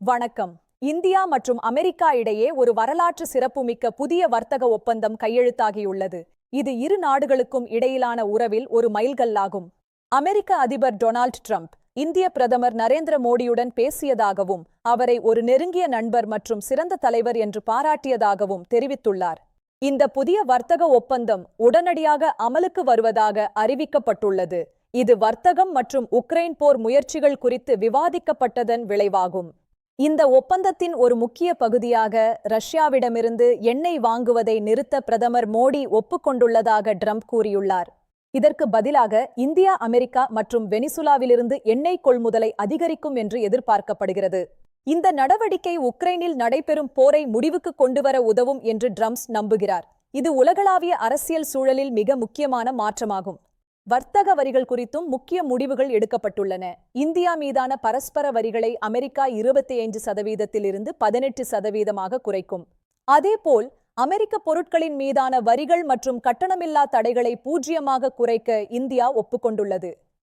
வணக்கம். இந்தியா மற்றும் அமெரிக்கா இடையே ஒரு வரலாற்று சிறப்புமிக்க புதிய வர்த்தக ஒப்பந்தம் கையெழுத்தாகியுள்ளது. இது இரு நாடுகளுக்கும் இடையிலான உறவில் ஒரு மைல்கல்லாகும். அமெரிக்க அதிபர் டொனால்ட் ட்ரம்ப் இந்திய பிரதமர் நரேந்திர மோடியுடன் பேசியதாகவும் அவரை ஒரு நெருங்கிய நண்பர் மற்றும் சிறந்த தலைவர் என்று பாராட்டியதாகவும் தெரிவித்துள்ளார். இந்த புதிய வர்த்தக ஒப்பந்தம் உடனடியாக அமலுக்கு வருவதாக அறிவிக்கப்பட்டுள்ளது. இது வர்த்தகம் மற்றும் உக்ரைன் போர் முயற்சிகள் குறித்து விவாதிக்கப்பட்டதன் விளைவாகும். இந்த ஒப்பந்தத்தின் ஒரு முக்கிய பகுதியாக ரஷ்யாவிடமிருந்து எண்ணெய் வாங்குவதை நிறுத்த பிரதமர் மோடி ஒப்புக்கொண்டுள்ளதாக ட்ரம்ப் கூறியுள்ளார். இதற்கு பதிலாக இந்தியா, அமெரிக்கா மற்றும் வெனிசுலாவிலிருந்து எண்ணெய் கொள்முதலை அதிகரிக்கும் என்று எதிர்பார்க்கப்படுகிறது. இந்த நடவடிக்கை உக்ரைனில் நடைபெறும் போரை முடிவுக்கு கொண்டுவர உதவும் என்று ட்ரம்ப் நம்புகிறார். இது உலகளாவிய அரசியல் சூழலில் மிக முக்கியமான மாற்றமாகும். வர்த்தக வரிகள் குறித்தும் முக்கிய முடிவுகள் எடுக்கப்பட்டுள்ளன. இந்தியா மீதான பரஸ்பர வரிகளை அமெரிக்கா 25%இலிருந்து 18% குறைக்கும். அதேபோல் அமெரிக்க பொருட்களின் மீதான வரிகள் மற்றும் கட்டணமில்லா தடைகளை 0% குறைக்க இந்தியா ஒப்புக்கொண்டுள்ளது.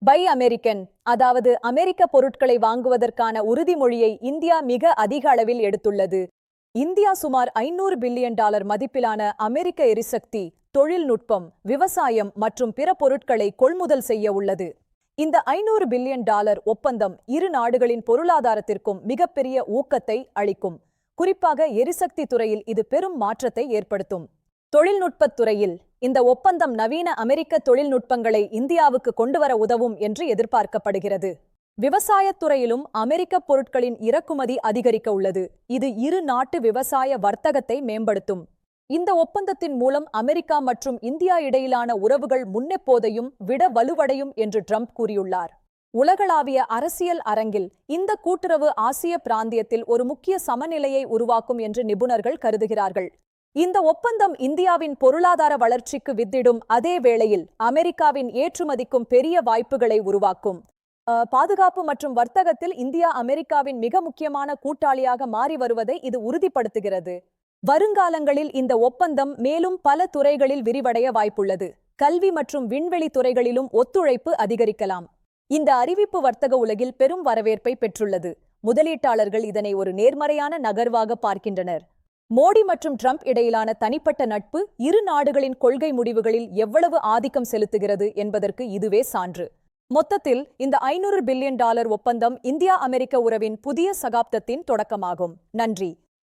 பை அமெரிக்கன், அதாவது அமெரிக்க பொருட்களை வாங்குவதற்கான உறுதிமொழியை இந்தியா மிக அதிக அளவில் எடுத்துள்ளது. இந்தியா சுமார் $500 பில்லியன் மதிப்பிலான அமெரிக்க எரிசக்தி, தொழில்நுட்பம், விவசாயம் மற்றும் பிற பொருட்களை கொள்முதல் செய்ய உள்ளது. இந்த $500 பில்லியன் ஒப்பந்தம் இரு நாடுகளின் பொருளாதாரத்திற்கும் மிகப்பெரிய ஊக்கத்தை அளிக்கும். குறிப்பாக எரிசக்தி துறையில் இது பெரும் மாற்றத்தை ஏற்படுத்தும். தொழில்நுட்பத் துறையில் இந்த ஒப்பந்தம் நவீன அமெரிக்க தொழில்நுட்பங்களை இந்தியாவுக்கு கொண்டுவர உதவும் என்று எதிர்பார்க்கப்படுகிறது. விவசாயத் துறையிலும் அமெரிக்க பொருட்களின் இறக்குமதி அதிகரிக்க உள்ளது. இது இரு நாட்டு விவசாய வர்த்தகத்தை மேம்படுத்தும். இந்த ஒப்பந்தத்தின் மூலம் அமெரிக்கா மற்றும் இந்தியா இடையிலான உறவுகள் முன்னெப்போதையும் விட வலுவடையும் என்று ட்ரம்ப் கூறியுள்ளார். உலகளாவிய அரசியல் அரங்கில் இந்த கூட்டுறவு ஆசிய பிராந்தியத்தில் ஒரு முக்கிய சமநிலையை உருவாக்கும் என்று நிபுணர்கள் கருதுகிறார்கள். இந்த ஒப்பந்தம் இந்தியாவின் பொருளாதார வளர்ச்சிக்கு வித்திடும் அதே வேளையில் அமெரிக்காவின் ஏற்றுமதிக்கும் பெரிய வாய்ப்புகளை உருவாக்கும். பாதுகாப்பு மற்றும் வர்த்தகத்தில் இந்தியா அமெரிக்காவின் மிக முக்கியமான கூட்டாளியாக மாறி வருவதை இது உறுதிப்படுத்துகிறது. வருங்காலங்களில் இந்த ஒப்பந்தம் மேலும் பல துறைகளில் விரிவடைய வாய்ப்புள்ளது. கல்வி மற்றும் விண்வெளி துறைகளிலும் ஒத்துழைப்பு அதிகரிக்கலாம். இந்த அறிவிப்பு வர்த்தக உலகில் பெரும் வரவேற்பை பெற்றுள்ளது. முதலீட்டாளர்கள் இதனை ஒரு நேர்மறையான நகர்வாக பார்க்கின்றனர். மோடி மற்றும் ட்ரம்ப் இடையிலான தனிப்பட்ட நட்பு இரு நாடுகளின் கொள்கை முடிவுகளில் எவ்வளவு ஆதிக்கம் செலுத்துகிறது என்பதற்கு இதுவே சான்று. மொத்தத்தில் இந்த $500 பில்லியன் ஒப்பந்தம் இந்தியா அமெரிக்க உறவின் புதிய சகாப்தத்தின் தொடக்கமாகும். நன்றி.